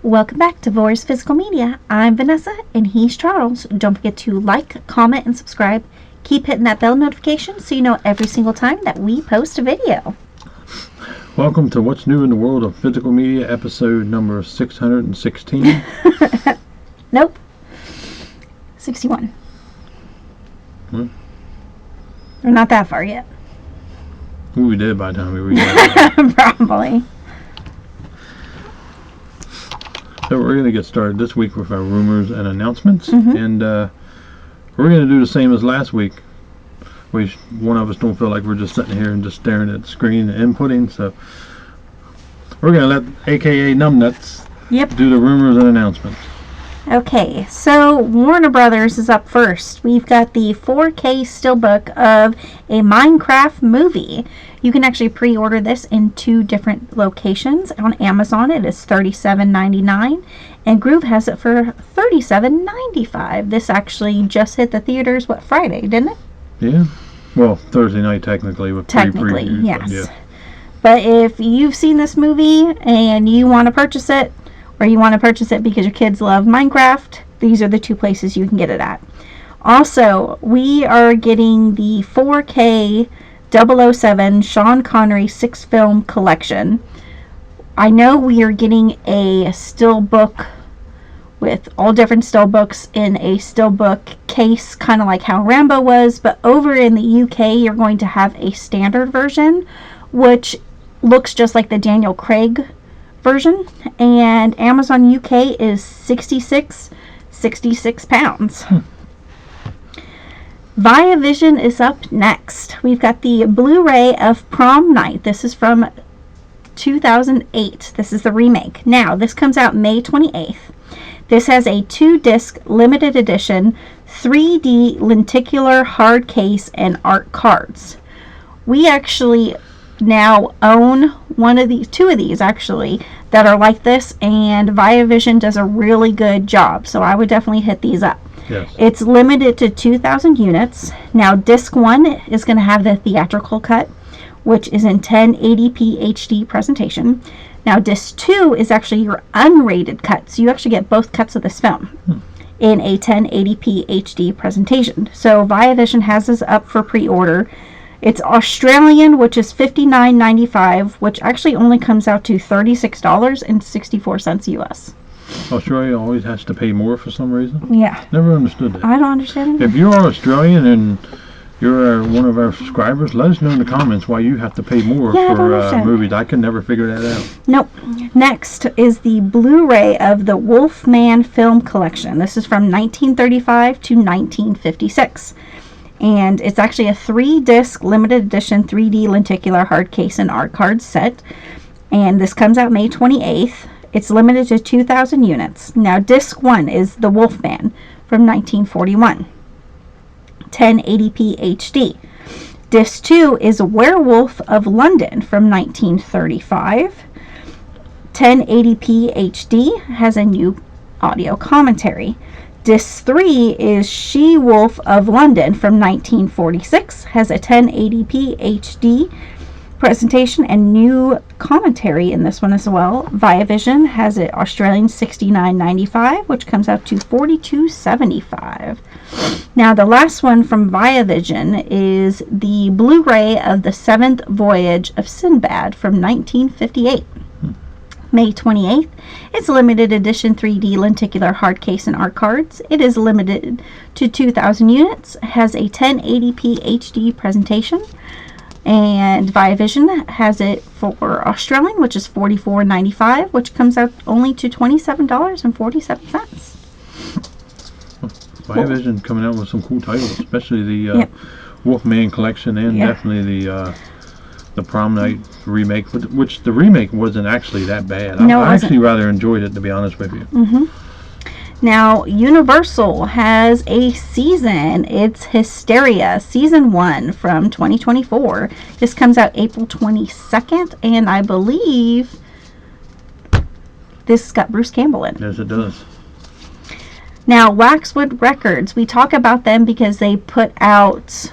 Welcome back to Vore's Physical Media. I'm Vanessa and he's Charles. Don't forget to like, comment, and subscribe. Keep hitting that bell notification so you know every single time that we post a video. Welcome to What's New in the World of Physical Media, episode number 616. Nope. 61. Hmm? We're not that far yet. We did by the time we read that. Probably. So we're going to get started this week with our rumors and announcements. And we're going to do the same as last week. One of us don't feel like we're just sitting here and just staring at the screen and inputting. So we're going to let AKA Numbnuts do the rumors and announcements. Okay, so Warner Brothers is up first. We've got the 4K steelbook of a Minecraft movie. You can actually pre-order this in 2 different locations. On Amazon, it is $37.99, and Groove has it for $37.95. This actually just hit the theaters, Friday, didn't it? Yeah. Well, Thursday night, technically, with previews, yes. Yeah. But if you've seen this movie and you want to purchase it, or you want to purchase it because your kids love Minecraft, these are the 2 places you can get it at. Also, we are getting the 4K 007 Sean Connery 6-film collection. I know we are getting a steelbook with all different steelbooks in a steelbook case, kind of like how Rambo was, but over in the UK, you're going to have a standard version, which looks just like the Daniel Craig version, and Amazon UK is $66 pounds. Viavision is up next. We've got the Blu-ray of Prom Night. This is from 2008. This is the remake. Now, this comes out May 28th. This has a 2-disc limited edition 3D lenticular hard case and art cards. We actually now own 2 of these actually that are like this, and Viavision does a really good job, so I would definitely hit these up. Yes. It's limited to 2,000 units. Now disc 1 is going to have the theatrical cut, which is in 1080p HD presentation. Now disc 2 is actually your unrated cut, so you actually get both cuts of this film in a 1080p HD presentation. So Viavision has this up for pre-order. It's Australian, which is $59.95, which actually only comes out to $36.64 US. Australia always has to pay more for some reason? Yeah. Never understood that. I don't understand it. If you're Australian and you're one of our subscribers, let us know in the comments why you have to pay more for movies. I can never figure that out. Nope. Next is the Blu-ray of the Wolfman Film Collection. This is from 1935 to 1956. And it's actually a 3-disc limited edition 3D lenticular hard case and art card set. And this comes out May 28th. It's limited to 2,000 units. Now, disc 1 is The Wolfman from 1941. 1080p HD. Disc 2 is Werewolf of London from 1935. 1080p HD has a new audio commentary. Disc 3 is She-Wolf of London from 1946, has a 1080p HD presentation and new commentary in this one as well. Viavision has it Australian $69.95, which comes out to $42.75. Now the last one from Viavision is the Blu-ray of The Seventh Voyage of Sinbad from 1958. May 28th. It's limited edition 3D lenticular hard case and art cards. It is limited to 2,000 units. Has a 1080p HD presentation. And Viavision has it for Australian, which is $44.95, which comes out only to $27.47. Viavision coming out with some cool titles, especially the Wolfman collection and definitely the Prom Night remake, which the remake wasn't actually that bad. No, I actually rather enjoyed it, to be honest with you. Now, Universal has a season. It's Hysteria, Season 1 from 2024. This comes out April 22nd, and I believe this got Bruce Campbell in. Yes, it does. Now, Waxwood Records, we talk about them because they put out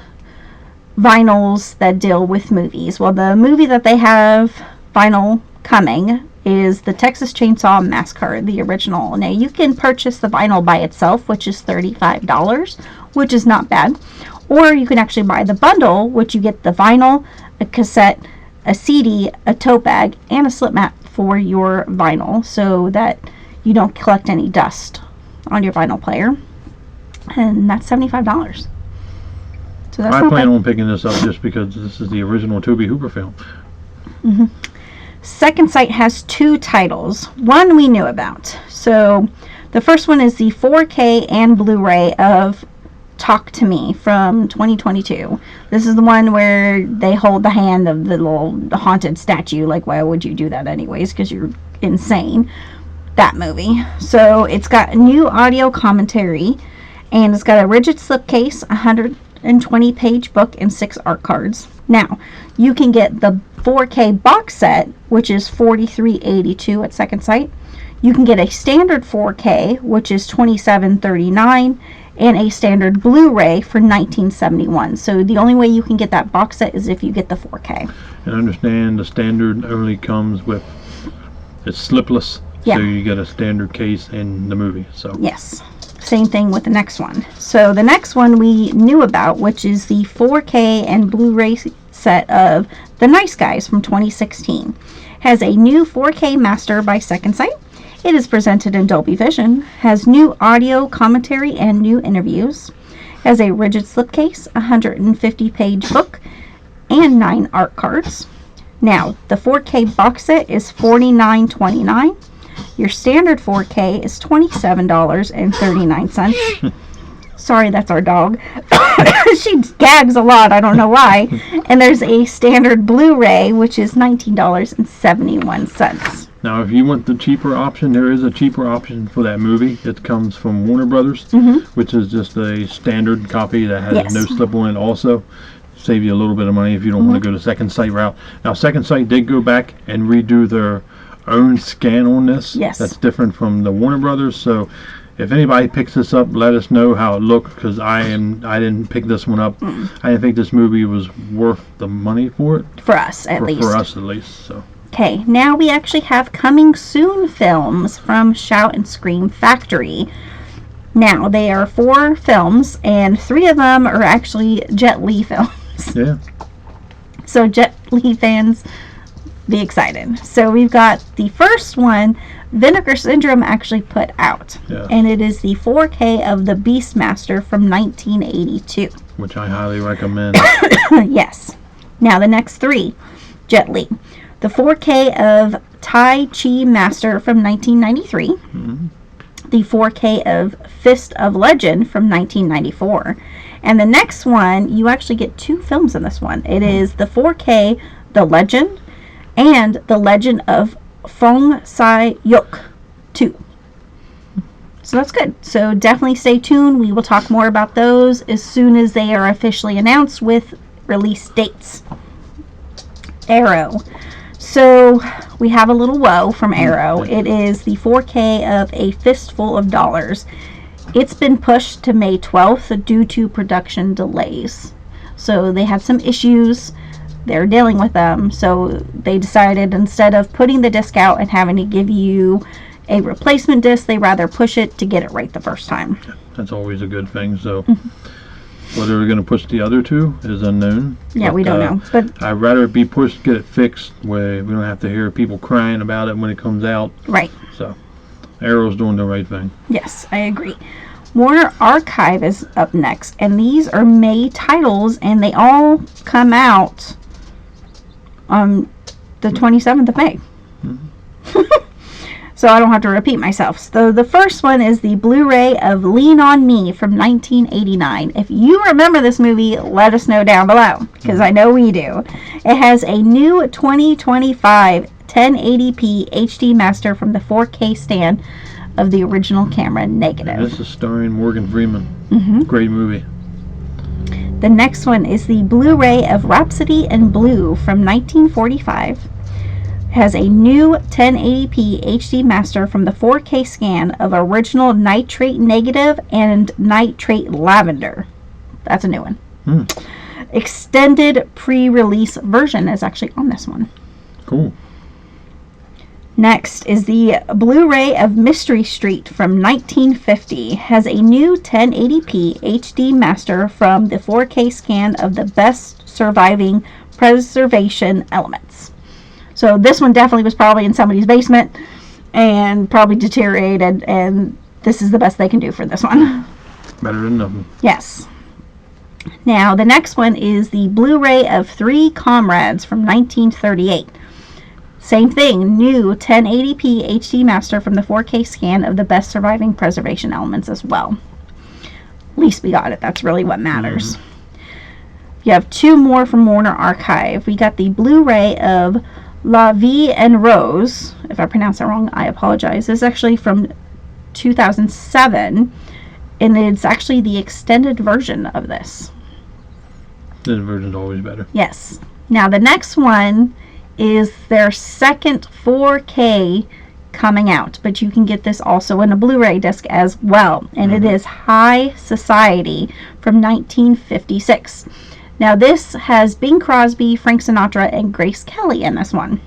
vinyls that deal with movies. Well, the movie that they have vinyl coming is the Texas Chainsaw Massacre, the original. Now, you can purchase the vinyl by itself, which is $35, which is not bad. Or you can actually buy the bundle, which you get the vinyl, a cassette, a CD, a tote bag, and a slip mat for your vinyl, so that you don't collect any dust on your vinyl player. And that's $75. So that's I plan on picking this up just because this is the original Tobe Hooper film. Mm-hmm. Second Sight has 2 titles. One we knew about. So the first one is the 4K and Blu-ray of Talk to Me from 2022. This is the one where they hold the hand of the little haunted statue. Like, why would you do that anyways? Because you're insane. That movie. So it's got a new audio commentary, and it's got a rigid slipcase, 120-page book, and 6 art cards. Now, you can get the 4K box set, which is $43.82 at Second Sight. You can get a standard 4K, which is $27.39, and a standard Blu-ray for $19.71. So the only way you can get that box set is if you get the 4K. And understand the standard only comes with, it's slipless, yeah. So you get a standard case in the movie. So yes, same thing with the next one. So the next one we knew about, which is the 4K and Blu-ray set of The Nice Guys from 2016, has a new 4K master by Second Sight. It is presented in Dolby Vision, has new audio commentary and new interviews, has a rigid slipcase, 150-page book, and 9 art cards. Now, the 4K box set is $49.29. Your standard 4K is $27.39. Sorry, that's our dog. She gags a lot, I don't know why. And there's a standard Blu-ray, which is $19.71. Now, if you want the cheaper option, there is a cheaper option for that movie. It comes from Warner Brothers, which is just a standard copy that has no slip on it also. Save you a little bit of money if you don't want to go the Second Sight route. Now, Second Sight did go back and redo their own scan on this. Yes. That's different from the Warner Brothers. So if anybody picks this up, let us know how it looked, because I didn't pick this one up. I didn't think this movie was worth the money for it. For us, at least. For us, at least. So. Okay, now we actually have coming soon films from Shout and Scream Factory. Now, they are 4 films, and 3 of them are actually Jet Li films. Yeah. So Jet Li fans, be excited. So we've got the first one, Vinegar Syndrome actually put out. Yeah. And it is the 4K of The Beastmaster from 1982. Which I highly recommend. Yes. Now the next 3, Jet Li. The 4K of Tai Chi Master from 1993. The 4K of Fist of Legend from 1994. And the next one, you actually get 2 films in this one. It is the 4K The Legend and The Legend of Fong Sai Yok 2. So that's good. So definitely stay tuned. We will talk more about those as soon as they are officially announced with release dates. Arrow. So we have a little woe from Arrow. It is the 4K of A Fistful of Dollars. It's been pushed to May 12th due to production delays. So they had some issues. They're dealing with them. So they decided, instead of putting the disc out and having to give you a replacement disc, they rather push it to get it right the first time. That's always a good thing. So whether we're going to push the other 2 is unknown. Yeah, we don't know. But I'd rather it be pushed, get it fixed, where we don't have to hear people crying about it when it comes out. Right. So Arrow's doing the right thing. Yes, I agree. Warner Archive is up next, and these are May titles, and they all come out on the 27th of May. So I don't have to repeat myself. So the first one is the Blu-ray of Lean On Me from 1989. If you remember this movie, let us know down below, because I know we do. It has a new 2025 1080p HD master from the 4K stand of the original camera negative. And this is starring Morgan Freeman. Great movie. The next one is the Blu-ray of Rhapsody in Blue from 1945. Has a new 1080p HD master from the 4K scan of original Nitrate Negative and Nitrate Lavender. That's a new one. Extended pre-release version is actually on this one. Cool. Next is the Blu-ray of Mystery Street from 1950. Has a new 1080p HD master from the 4K scan of the best surviving preservation elements. So this one definitely was probably in somebody's basement and probably deteriorated, and this is the best they can do for this one. Better than nothing. Yes. Now, the next one is the Blu-ray of Three Comrades from 1938. Same thing, new 1080p HD master from the 4K scan of the best surviving preservation elements as well. At least we got it. That's really what matters. You have two more from Warner Archive. We got the Blu-ray of La Vie en Rose. If I pronounce that wrong, I apologize. This is actually from 2007, and it's actually the extended version of this. This version's always better. Yes. Now, the next one is their second 4K coming out, but you can get this also in a Blu-ray disc as well, and it is High Society from 1956. Now, this has Bing Crosby, Frank Sinatra, and Grace Kelly in this one.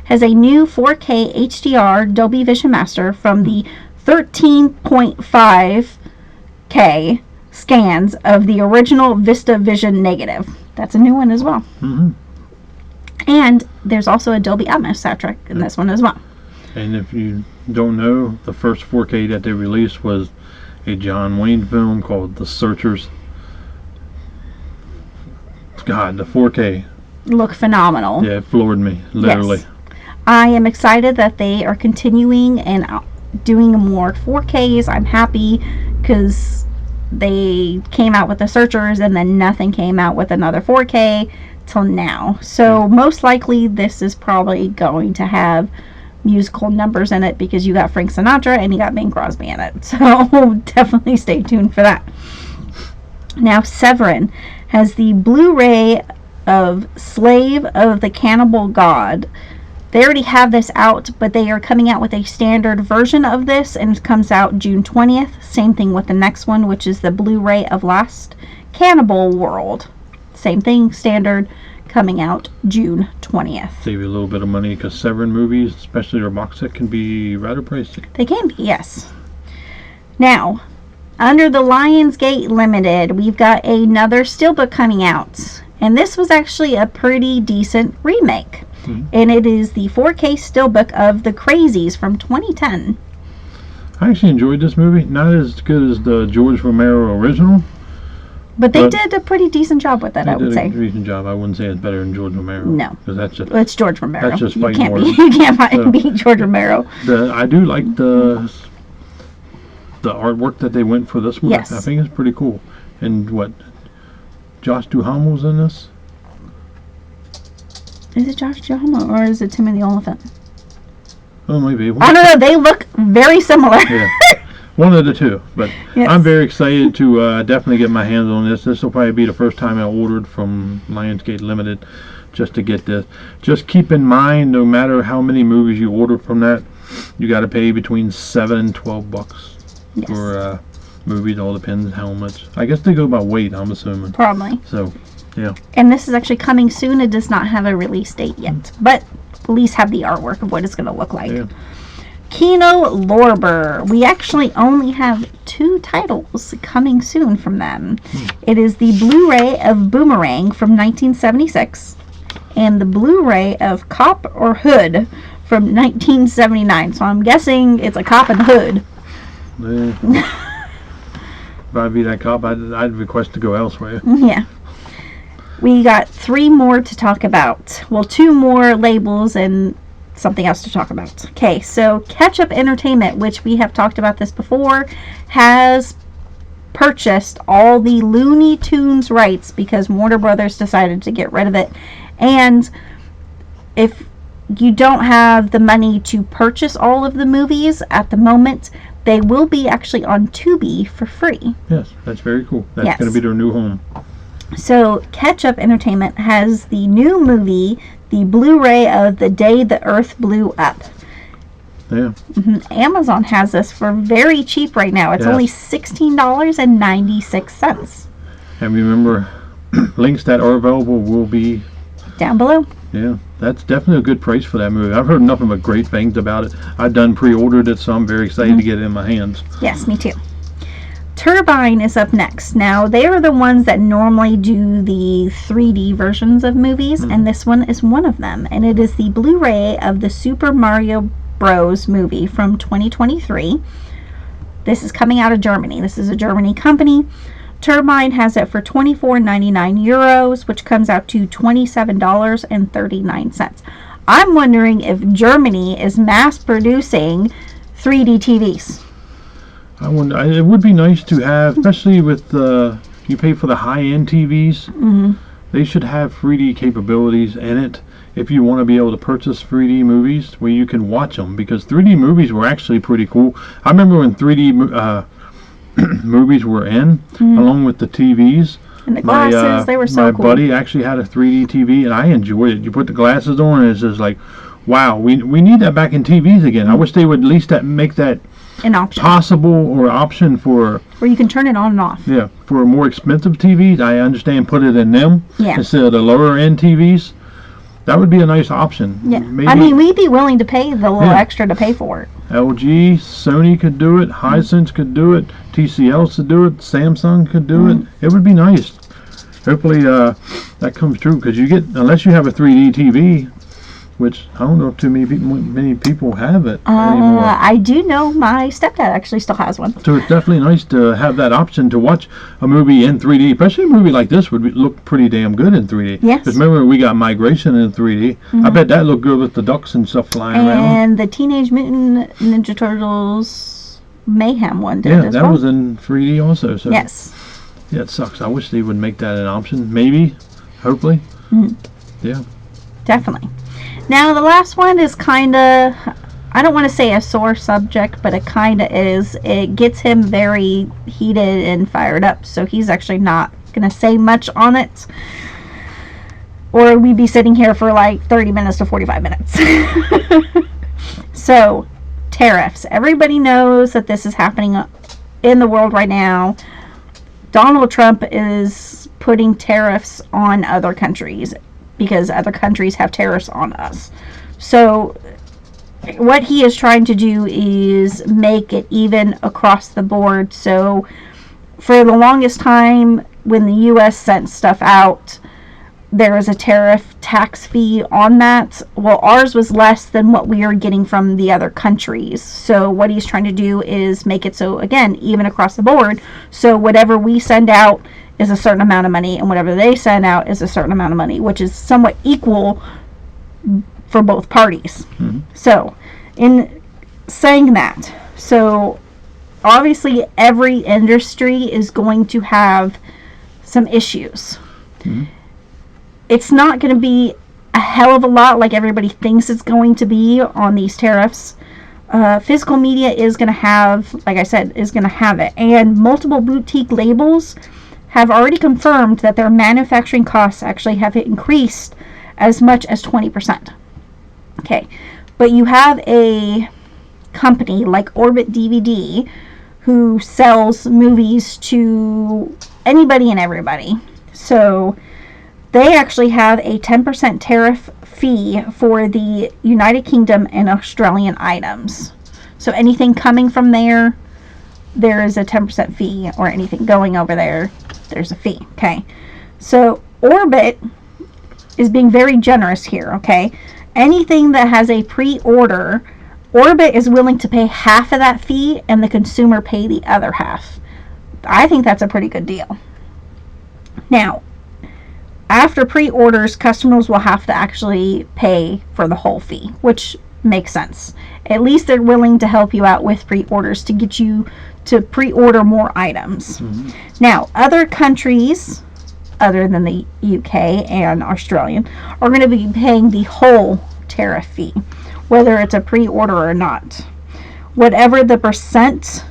Has a new 4K HDR Dolby Vision Master from the 13.5K scans of the original Vista Vision negative. That's a new one as well. And there's also a Dolby Atmos soundtrack in this one as well. And if you don't know, the first 4K that they released was a John Wayne film called The Searchers. God, the 4K. Look phenomenal. Yeah, it floored me, literally. Yes. I am excited that they are continuing and doing more 4Ks. I'm happy because they came out with The Searchers and then nothing came out with another 4K till now. So most likely this is probably going to have musical numbers in it because you got Frank Sinatra and you got Bing Crosby in it. So definitely stay tuned for that. Now, Severin has the Blu-ray of Slave of the Cannibal God. They already have this out, but they are coming out with a standard version of this, and it comes out June 20th. Same thing with the next one, which is the Blu-ray of Last Cannibal World. Same thing, standard, coming out June 20th. Save you a little bit of money because Severin movies, especially their box set, can be rather pricey. They can be, yes. Now, under the Lionsgate Limited, we've got another steelbook coming out. And this was actually a pretty decent remake. And it is the 4K steelbook of The Crazies from 2010. I actually enjoyed this movie. Not as good as the George Romero original. But they did a pretty decent job with it, I would say. They did a decent job. I wouldn't say it's better than George Romero. No. Because that's just... It's George Romero. That's just you fighting words. You can't beat George Romero. I do like the artwork that they went for this one. Yes. I think it's pretty cool. And what? Josh Duhamel's in this? Is it Josh Duhamel or is it Timothy Olyphant? Oh, maybe. I don't know. They look very similar. Yeah. One of the two. But yes. I'm very excited to definitely get my hands on this. This will probably be the first time I ordered from Lionsgate Limited just to get this. Just keep in mind, no matter how many movies you order from that, you got to pay between $7 and $12 for movies. It all depends how much. I guess they go by weight, I'm assuming. Probably. So, yeah. And this is actually coming soon. It does not have a release date yet, but at least have the artwork of what it's going to look like. Yeah. Kino Lorber. We actually only have 2 titles coming soon from them. It is the Blu-ray of Boomerang from 1976 and the Blu-ray of Cop or Hood from 1979. So I'm guessing it's a cop and hood. Yeah. If I'd be that cop, I'd request to go elsewhere. Yeah. We got 3 more to talk about. Well, 2 more labels and something else to talk about. Okay, so Ketchup Entertainment, which we have talked about this before, has purchased all the Looney Tunes rights because Warner Brothers decided to get rid of it. And if you don't have the money to purchase all of the movies at the moment, they will be actually on Tubi for free. Yes, that's very cool. That's Yes. going to be their new home. So Ketchup Entertainment has the new movie, the Blu-ray of The Day the Earth Blew Up. Yeah. Amazon has this for very cheap right now. It's Yes. only $16.96. And remember, links that are available will be Down below. Yeah. that's definitely a good price for that movie. I've heard nothing but great things about it. I've done pre-ordered it, so I'm very excited to get it in my hands. Yes, me too. Turbine is up next. Now, they are the ones that normally do the 3D versions of movies, and this one is one of them. And it is the Blu-ray of the Super Mario Bros. Movie from 2023. This is coming out of Germany. This is a Germany company. Turbine has it for €24.99, which comes out to $27.39. I'm wondering if Germany is mass producing 3D TVs. I wonder. It would be nice to have, especially with you pay for the high-end TVs. They should have 3D capabilities in it. If you want to be able to purchase 3D movies where you can watch them, because 3D movies were actually pretty cool. I remember when 3D movies were in, along with the TVs. And the glasses, they were so cool. My buddy actually had a 3D TV, and I enjoyed it. You put the glasses on, and it's just like, wow, we need that back in TVs again. I wish they would at least make that an option, possible, or option for where you can turn it on and off. Yeah, for more expensive TVs, I understand put it in them instead of the lower end TVs. That would be a nice option. Yeah, maybe, I mean, we'd be willing to pay the little extra to pay for it. LG, Sony could do it, Hisense could do it, TCL could do it, Samsung could do it. It would be nice. Hopefully that comes true, because you get, unless you have a 3D TV, which I don't know if many people have it anymore. I do know my stepdad actually still has one. So it's definitely nice to have that option to watch a movie in 3D, especially a movie like this would look pretty damn good in 3D. Yes. Because remember we got Migration in 3D. I bet that looked good with the ducks and stuff flying around. And the Teenage Mutant Ninja Turtles Mayhem one did as well. Yeah, that was in 3D also. So yes. Yeah, it sucks. I wish they would make that an option. Maybe. Hopefully. Yeah. Definitely. Now, the last one is kind of, I don't want to say a sore subject, but it kind of is. It gets him very heated and fired up, so he's actually not going to say much on it. Or we'd be sitting here for like 30 minutes to 45 minutes. So, tariffs. Everybody knows that this is happening in the world right now. Donald Trump is putting tariffs on other countries, because other countries have tariffs on us. So what he is trying to do is make it even across the board. So for the longest time, when the U.S. sent stuff out, there was a tariff tax fee on that. Well, ours was less than what we are getting from the other countries. So what he's trying to do is make it so, again, even across the board. So whatever we send out is a certain amount of money, and whatever they send out is a certain amount of money, which is somewhat equal for both parties. So, in saying that, so obviously every industry is going to have some issues. It's not going to be a hell of a lot like everybody thinks it's going to be on these tariffs. Physical media is going to have, like I said, is going to have it. And multiple boutique labels have already confirmed that their manufacturing costs actually have increased as much as 20%. Okay, but you have a company like Orbit DVD who sells movies to anybody and everybody. So they actually have a 10% tariff fee for the United Kingdom and Australian items. So anything coming from there is a 10% fee, or anything going over there, there's a fee. Okay, so Orbit is being very generous here. Okay, anything that has a pre-order, Orbit is willing to pay half of that fee and the consumer pay the other half. I think that's a pretty good deal. Now, after pre-orders, customers will have to actually pay for the whole fee, which makes sense. At least they're willing to help you out with pre-orders to get you to pre-order more items. Now, other countries other than the UK and Australian are going to be paying the whole tariff fee, whether it's a pre-order or not. Whatever the percent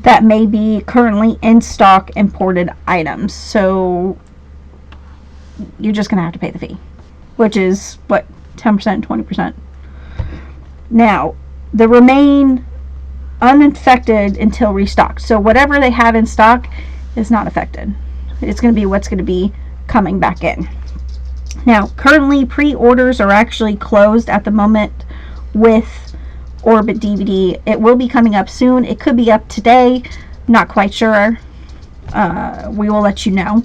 that may be currently in stock imported items. So you're just going to have to pay the fee, which is what, 10%, 20%. Now, the remain unaffected until restocked. So whatever they have in stock is not affected. It's going to be what's going to be coming back in. Now, currently, pre-orders are actually closed at the moment with Orbit DVD. It will be coming up soon. It could be up today. Not quite sure. We will let you know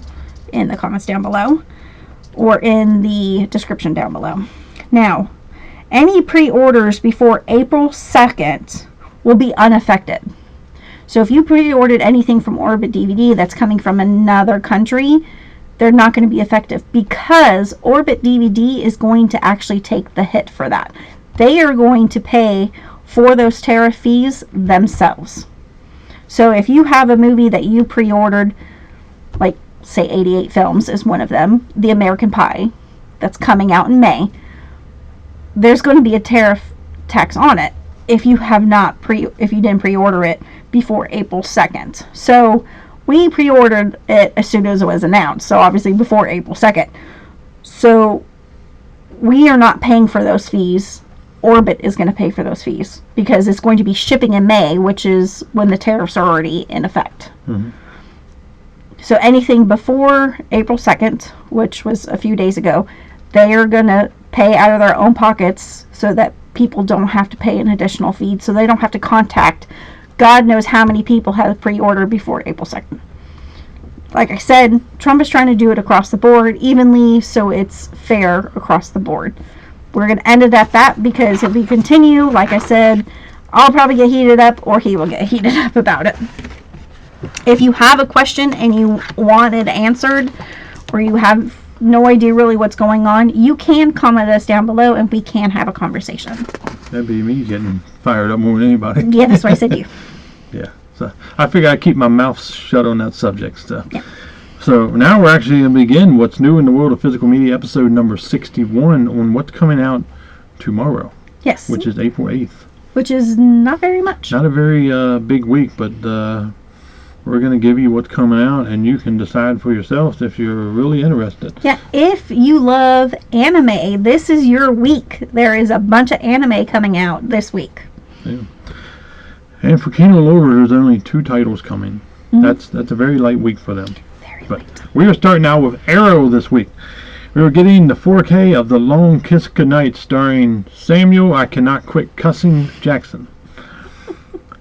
in the comments down below or in the description down below. Now, any pre-orders before April 2nd will be unaffected. So if you pre-ordered anything from Orbit DVD that's coming from another country, they're not going to be effective because Orbit DVD is going to actually take the hit for that. They are going to pay for those tariff fees themselves. So if you have a movie that you pre-ordered, like say 88 Films is one of them, The American Pie, that's coming out in May, there's going to be a tariff tax on it if you didn't pre-order it before April 2nd. So we pre-ordered it as soon as it was announced, so obviously before April 2nd. So we are not paying for those fees. Orbit is going to pay for those fees because it's going to be shipping in May, which is when the tariffs are already in effect. Mm-hmm. So anything before April 2nd, which was a few days ago, they are going to pay out of their own pockets so that people don't have to pay an additional fee, so they don't have to contact God knows how many people have pre-ordered before April 2nd. Like I said, Trump is trying to do it across the board evenly so it's fair across the board. We're going to end it at that because if we continue, like I said, I'll probably get heated up or he will get heated up about it. If you have a question and you want it answered or you have no idea really what's going on, you can comment us down below and we can have a conversation. That'd be me getting fired up more than anybody. Yeah, that's why I said you. Yeah, so I figure I'd keep my mouth shut on that subject stuff. Yeah. So now we're actually going to begin What's New in the World of Physical Media, episode number 61 on what's coming out tomorrow. Yes. Which is April 8th. Which is not very much. Not a very big week, but we're going to give you what's coming out, and you can decide for yourself if you're really interested. Yeah, if you love anime, this is your week. There is a bunch of anime coming out this week. Yeah. And for Kino Lorber, there's only 2 titles coming. Mm-hmm. That's a very light week for them. But we are starting out with Arrow this week. We are getting the 4K of The Long Kiss Goodnight starring Samuel I Cannot Quit Cussing Jackson.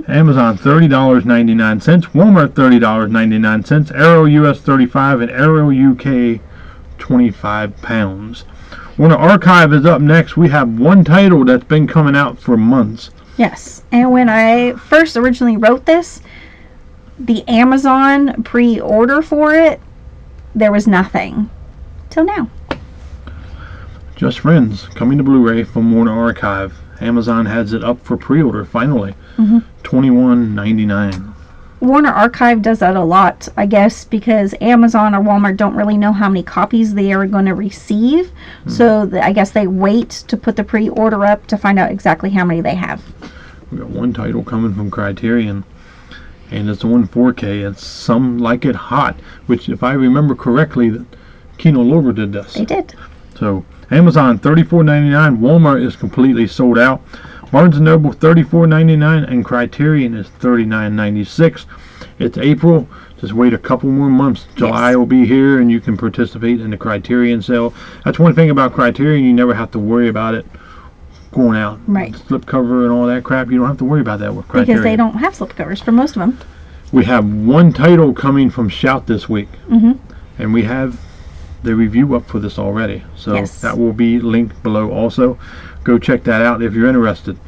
Amazon $30.99, Walmart $30.99, Arrow US $35, and Arrow UK £25. Warner Archive is up next. We have one title that's been coming out for months. Yes, and when I first originally wrote this, the Amazon pre-order for it, there was nothing till now. Just Friends, coming to Blu-ray from Warner Archive. Amazon has it up for pre-order finally. Mm-hmm. $21.99. Warner Archive does that a lot, I guess, because Amazon or Walmart don't really know how many copies they are going to receive. Mm-hmm. So I guess they wait to put the pre-order up to find out exactly how many they have. We got one title coming from Criterion, and it's on 4K. It's Some Like It Hot, which, if I remember correctly, Kino Lorber did this. They did. So Amazon $34.99, Walmart is completely sold out. Barnes & Noble $34.99, and Criterion is $39.96. It's April. Just wait a couple more months. July will be here, and you can participate in the Criterion sale. That's one thing about Criterion. You never have to worry about it going out. Right. Slipcover and all that crap. You don't have to worry about that with Criterion. Because they don't have slipcovers for most of them. We have one title coming from Shout this week. Mm-hmm. And we have the review up for this already. So that will be linked below also. Go check that out if you're interested.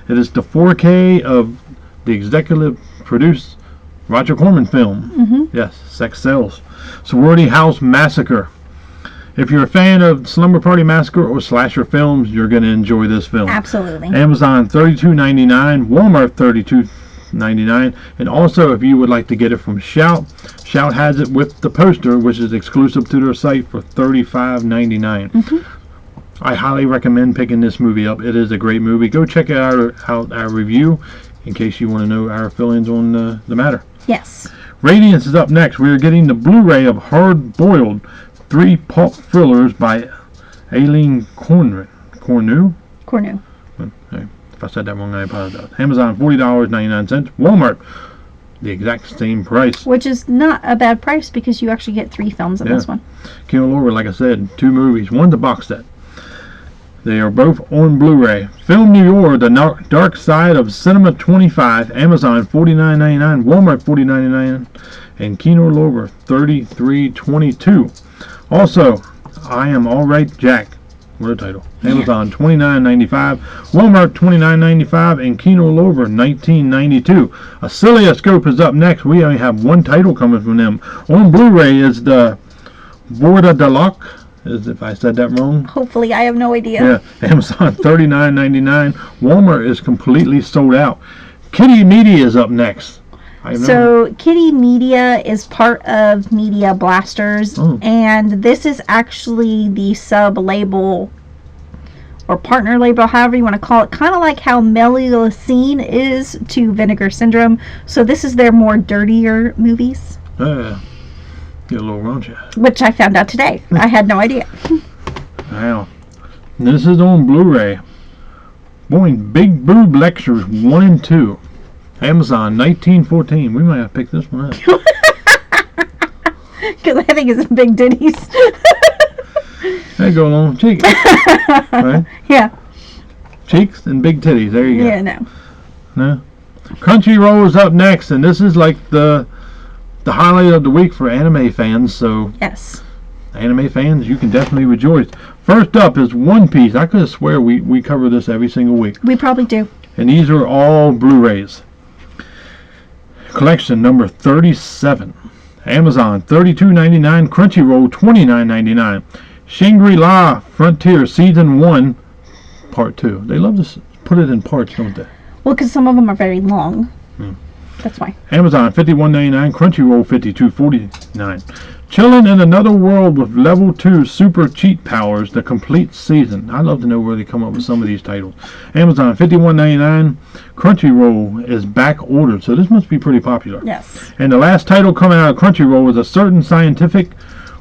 It is the 4K of the executive produced Roger Corman film. Mm-hmm. Yes, Sex Sells. Sorority House Massacre. If you're a fan of Slumber Party Massacre or slasher films, you're going to enjoy this film. Absolutely. Amazon $32.99, Walmart $32.99, and also if you would like to get it from Shout, Shout has it with the poster, which is exclusive to their site, for $35.99. Mm-hmm. I highly recommend picking this movie up. It is a great movie. Go check out our review in case you want to know our feelings on the matter. Yes. Radiance is up next. We are getting the Blu-ray of Hard Boiled, 3 pulp thrillers by Aileen Cornu. Cornu. Okay. If I said that wrong, I apologize. Amazon $40.99. Walmart the exact same price. Which is not a bad price because you actually get 3 films in this one. Kino Lorber, like I said, 2 movies. One's a box set. They are both on Blu-ray. Film New York, The Dark Side of Cinema 25, Amazon $49.99, Walmart $49.99, and Kino Lorber $33.22. Also, I Am Alright Jack. What a title. Amazon $29.95, Walmart $29.95, and Kino Lorber $19.92. Oscilloscope is up next. We only have one title coming from them. On Blu-ray is the Borda de Loc. If I said that wrong. Hopefully, I have no idea. Yeah, Amazon $39.99. Walmart is completely sold out. Kitty Media is up next. So Kitty Media is part of Media Blasters, and this is actually the sub-label or partner label, however you want to call it, kind of like how Melusine is to Vinegar Syndrome. So this is their more dirtier movies. Get a little raunchy. Which I found out today. I had no idea. Wow. This is on Blu-ray. Boy, Big Boob Lectures 1 and 2. Amazon, 1914. We might have picked this one up. Because I think it's big ditties. There you go, along with cheeks. Right? Yeah. Cheeks and big titties. There you go. Yeah, no. No? Crunchyroll is up next, and this is like the highlight of the week for anime fans, so Yes. anime fans, you can definitely rejoice. First up is One Piece. I could swear we cover this every single week. We probably do. And these are all Blu-rays. Collection number 37. Amazon $32.99, Crunchyroll $29.99. Shangri-La Frontier Season 1 Part 2. They love to put it in parts, don't they? Well, because some of them are very long. That's why. Amazon $51.99, Crunchyroll $52.49. Chillin' in Another World with Level 2 Super Cheat Powers, the complete season. I'd love to know where they come up with some of these titles. Amazon $51.99, Crunchyroll is back ordered, so this must be pretty popular. Yes. And the last title coming out of Crunchyroll was A Certain Scientific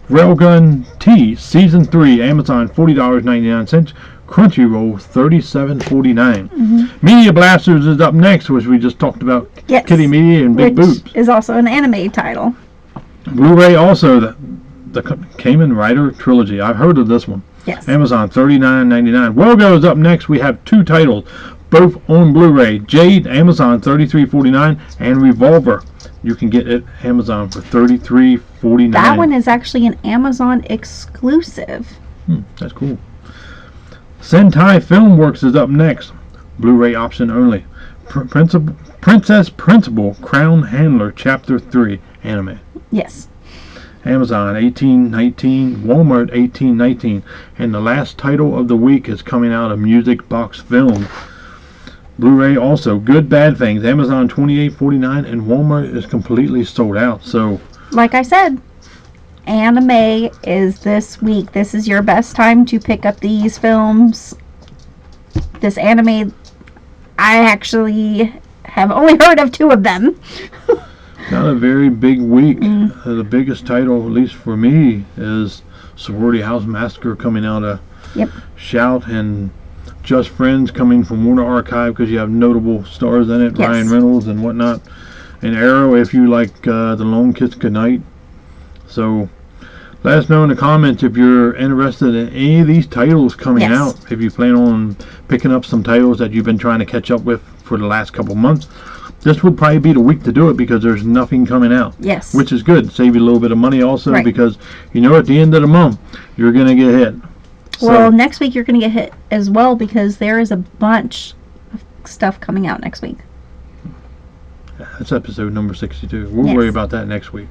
Railgun T Season 3, Amazon $40.99, Crunchyroll $37.49. Media Blasters is up next, which we just talked about. Yes. Kitty Media and Big Which Boobs. is also an anime title. Blu-ray also, the Kamen Rider Trilogy. I've heard of this one. Yes. Amazon $39.99. Wogo is up next. We have 2 titles, both on Blu-ray. Jade, Amazon $33.49, and Revolver. You can get it Amazon for $33.49. That one is actually an Amazon exclusive. That's cool. Sentai Filmworks is up next. Blu-ray option only. Princess Principal Crown Handler Chapter 3 anime. Yes. Amazon $18.19, Walmart $18.19, and the last title of the week is coming out of Music Box Film. Blu-ray also, Good Bad Things, Amazon $28.49, and Walmart is completely sold out. So, like I said, anime is this week. This is your best time to pick up these films. This anime, I actually have only heard of 2 of them. not a very big week. The biggest title, at least for me, is Sorority House Massacre coming out of Shout, and Just Friends coming from Warner Archive because you have notable stars in it, Ryan Reynolds and whatnot. And Arrow if you like The Long Kiss Goodnight. So let us know in the comments if you're interested in any of these titles coming out. If you plan on picking up some titles that you've been trying to catch up with for the last couple months. This would probably be the week to do it because there's nothing coming out. Yes. Which is good. Save you a little bit of money also because you know at the end of the month you're going to get hit. Well, next week you're going to get hit as well because there is a bunch of stuff coming out next week. That's episode number 62. We'll worry about that next week.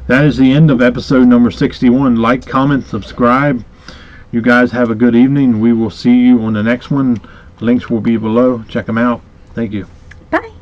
That is the end of episode number 61. Like, comment, subscribe. You guys have a good evening. We will see you on the next one. Links will be below. Check them out. Thank you. Bye.